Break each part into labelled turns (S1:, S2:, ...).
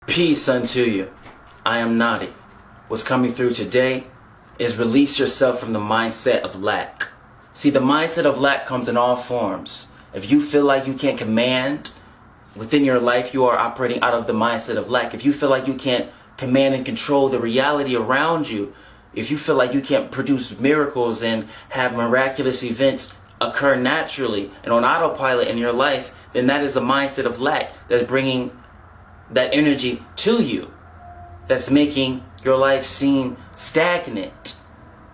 S1: Peace unto you. I am Nadiie. What's coming through today is release yourself from the mindset of lack. See, the mindset of lack comes in all forms. If you feel like you can't command within your life, you are operating out of the mindset of lack. If you feel like you can't command and control the reality around you, if you feel like you can't produce miracles and have miraculous events occur naturally and on autopilot in your life, then that is the mindset of lack that's bringing that energy to you, that's making your life seem stagnant.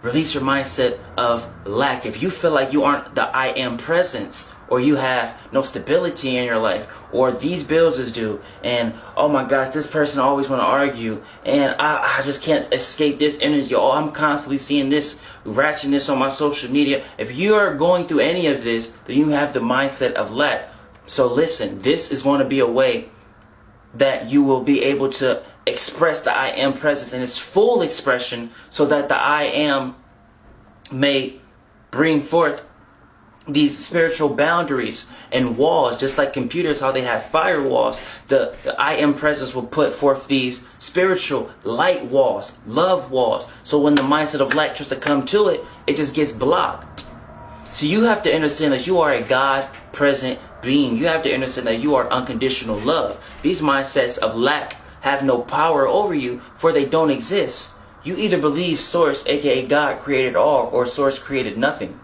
S1: Release your mindset of lack. If you feel like you aren't the I am presence, or you have no stability in your life, or these bills is due, and oh my gosh, this person always want to argue, and I just can't escape this energy, oh, I'm constantly seeing this ratchetness on my social media. If you are going through any of this, then you have the mindset of lack. So listen, this is going to be a way that you will be able to express the I am presence in its full expression, so that the I am may bring forth these spiritual boundaries and walls. Just like computers, how they have firewalls, the I am presence will put forth these spiritual light walls, love walls. So when the mindset of lack tries to come to it, it just gets blocked. So you have to understand that you are a God present being. You have to understand that you are unconditional love. These mindsets of lack have no power over you, for they don't exist. You either believe Source, aka God, created all, or Source created nothing.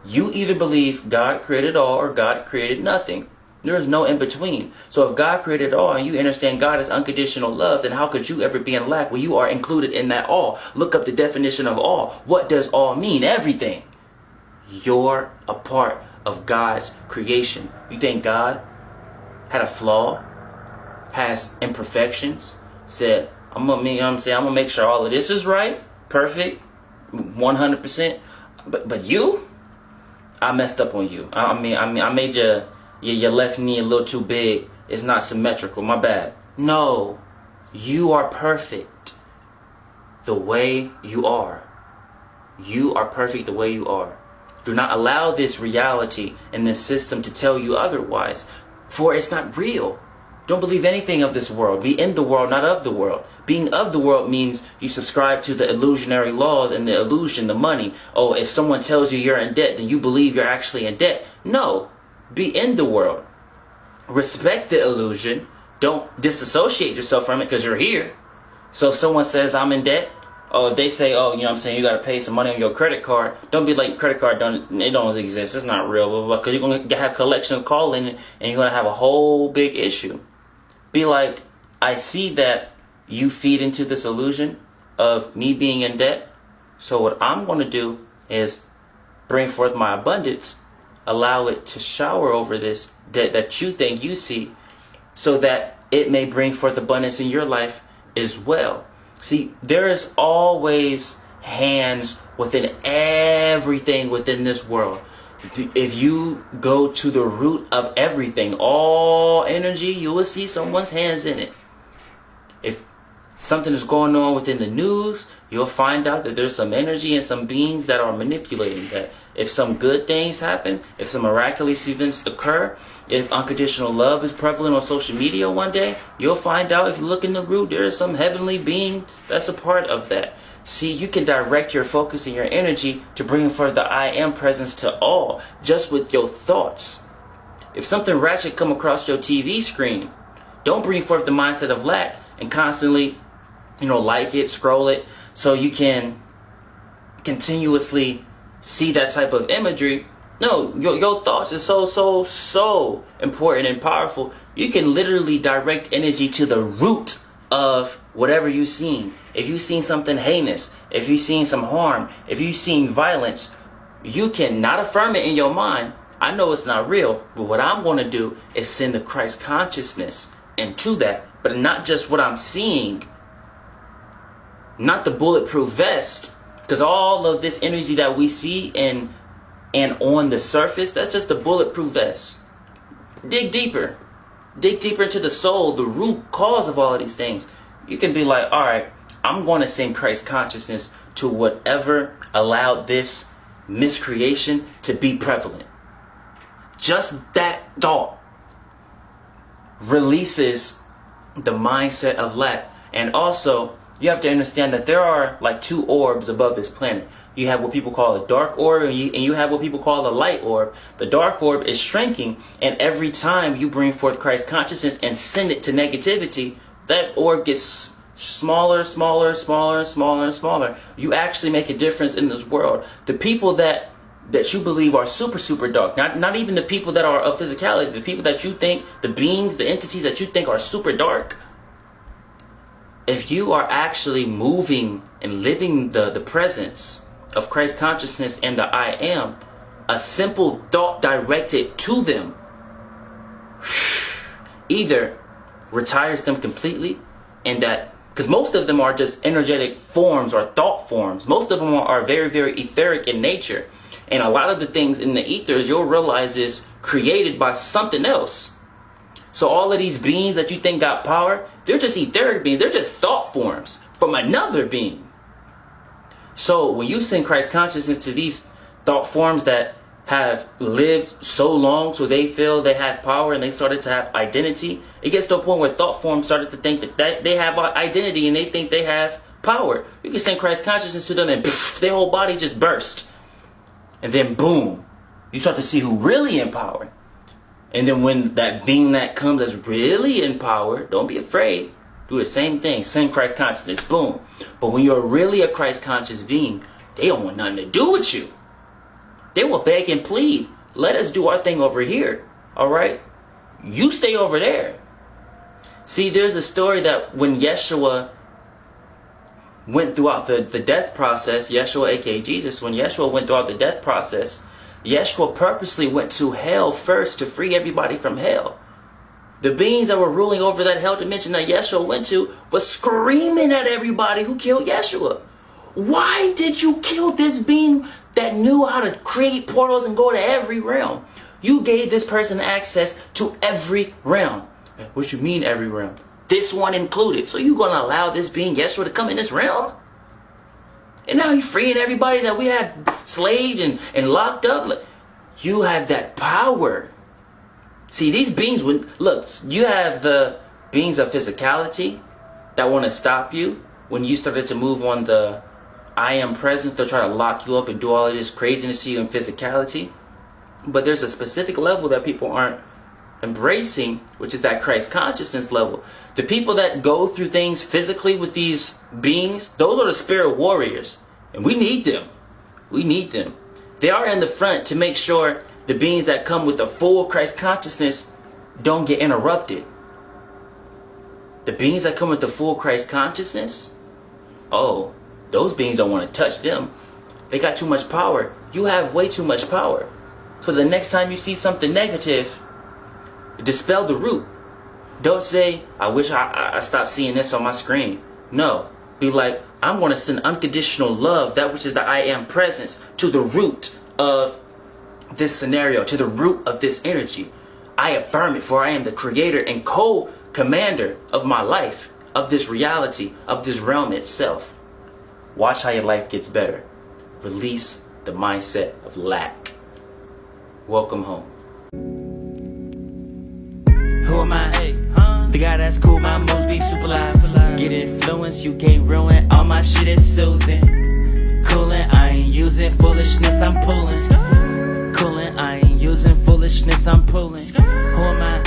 S1: You either believe God created all or God created nothing. There is no in between. So if God created all and you understand God is unconditional love, then how could you ever be in lack? Well, you are included in that all. Look up the definition of all. What does all mean? Everything. You're a part of God's creation. You think God had a flaw, has imperfections, said, I'm gonna make sure all of this is right, perfect, 100%. But you, I messed up on you. I made your left knee a little too big. It's not symmetrical. My bad. No, you are perfect the way you are. You are perfect the way you are. Do not allow this reality and this system to tell you otherwise, for it's not real. Don't believe anything of this world. Be in the world, not of the world. Being of the world means you subscribe to the illusionary laws and the illusion, the money. Oh, if someone tells you you're in debt, then you believe you're actually in debt. No, be in the world. Respect the illusion. Don't disassociate yourself from it, because you're here. So if someone says I'm in debt, oh, if they say, oh, you got to pay some money on your credit card, don't be like, credit card don't exist. It's not real, blah, blah, because you're going to have collections calling and you're going to have a whole big issue. Be like, I see that you feed into this illusion of me being in debt. So what I'm going to do is bring forth my abundance, allow it to shower over this debt that you think you see, so that it may bring forth abundance in your life as well. See, there is always hands within everything within this world. If you go to the root of everything, all energy, you will see someone's hands in it. If something is going on within the news, you'll find out that there's some energy and some beings that are manipulating that. If some good things happen, if some miraculous events occur, if unconditional love is prevalent on social media one day, you'll find out, if you look in the root, there is some heavenly being that's a part of that. See, you can direct your focus and your energy to bring forth the I am presence to all, just with your thoughts. If something ratchet come across your TV screen, don't bring forth the mindset of lack and constantly, like it, scroll it, so you can continuously see that type of imagery. No, your thoughts is so important and powerful. You can literally direct energy to the root of whatever you've seen. If you've seen something heinous, if you've seen some harm, if you've seen violence, you can not affirm it in your mind. I know it's not real, but what I'm going to do is send the Christ consciousness into that. But not just what I'm seeing, not the bulletproof vest, because all of this energy that we see and on the surface, that's just the bulletproof vest. Dig deeper into the soul, the root cause of all of these things. You can be like, all right, I'm going to send Christ consciousness to whatever allowed this miscreation to be prevalent. Just that thought releases the mindset of lack. And also, you have to understand that there are like two orbs above this planet. You have what people call a dark orb, and you have what people call a light orb. The dark orb is shrinking, and every time you bring forth Christ consciousness and send it to negativity, that orb gets smaller, smaller, smaller, smaller, and smaller. You actually make a difference in this world. The people that you believe are super, super dark, not even the people that are of physicality, the people that you think, the beings, the entities that you think are super dark, if you are actually moving and living the presence of Christ consciousness and the I am, a simple thought directed to them either retires them completely, and that, because most of them are just energetic forms or thought forms. Most of them are very, very etheric in nature. And a lot of the things in the ethers, you'll realize, is created by something else. So all of these beings that you think got power, they're just etheric beings. They're just thought forms from another being. So when you send Christ consciousness to these thought forms that have lived so long, so they feel they have power and they started to have identity, it gets to a point where thought forms started to think that they have identity and they think they have power. You can send Christ consciousness to them and poof, their whole body just burst. And then boom, you start to see who really in power. And then when that being that comes that's really in power, don't be afraid. Do the same thing. Send Christ consciousness. Boom. But when you're really a Christ conscious being, they don't want nothing to do with you. They will beg and plead. Let us do our thing over here. All right? You stay over there. See, there's a story that when Yeshua went throughout the death process, Yeshua, A.K.A. Jesus, when Yeshua went throughout the death process, Yeshua purposely went to hell first to free everybody from hell. The beings that were ruling over that hell dimension that Yeshua went to was screaming at everybody who killed Yeshua. Why did you kill this being that knew how to create portals and go to every realm? You gave this person access to every realm. What you mean every realm? This one included. So you gonna allow this being Yeshua to come in this realm? And now you're freeing everybody that we had slaved and locked up. You have that power. See, these beings would look. You have the beings of physicality that want to stop you when you started to move on the I am presence. They'll try to lock you up and do all of this craziness to you in physicality. But there's a specific level that people aren't embracing, which is that Christ consciousness level. The people that go through things physically with these beings, those are the spirit warriors. And we need them. We need them. They are in the front to make sure the beings that come with the full Christ consciousness don't get interrupted. The beings that come with the full Christ consciousness, oh, those beings don't want to touch them. They got too much power. You have way too much power. So the next time you see something negative, dispel the root. Don't say, I wish I stopped seeing this on my screen. No. Be like, I'm going to send unconditional love, that which is the I am presence, to the root of this scenario, to the root of this energy. I affirm it, for I am the creator and co-commander of my life, of this reality, of this realm itself. Watch how your life gets better. Release the mindset of lack. Welcome home. Who am I? Hey, the guy that's cool, my moves be super live. Get influence, you can't ruin. All my shit is soothing. Coolin', I ain't using foolishness, I'm pulling. Coolin', I ain't using foolishness, I'm pulling. Who am I?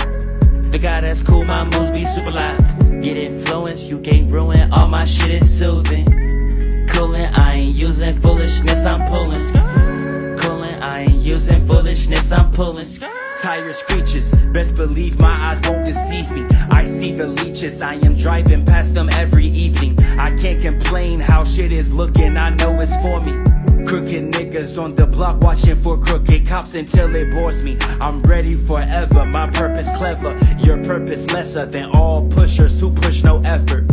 S1: The guy that's cool, my moves be super live. Get influence, you can't ruin. All my shit is soothing. Coolin', I ain't using foolishness, I'm pulling. Coolin', I ain't using foolishness, I'm pulling. Tire screeches, best believe my eyes won't deceive me. I see the leeches, I am driving past them every evening. I can't complain how shit is looking, I know it's for me. Crooked niggas on the block watching for crooked cops until it bores me. I'm ready forever, my purpose clever. Your purpose lesser than all pushers who push no effort.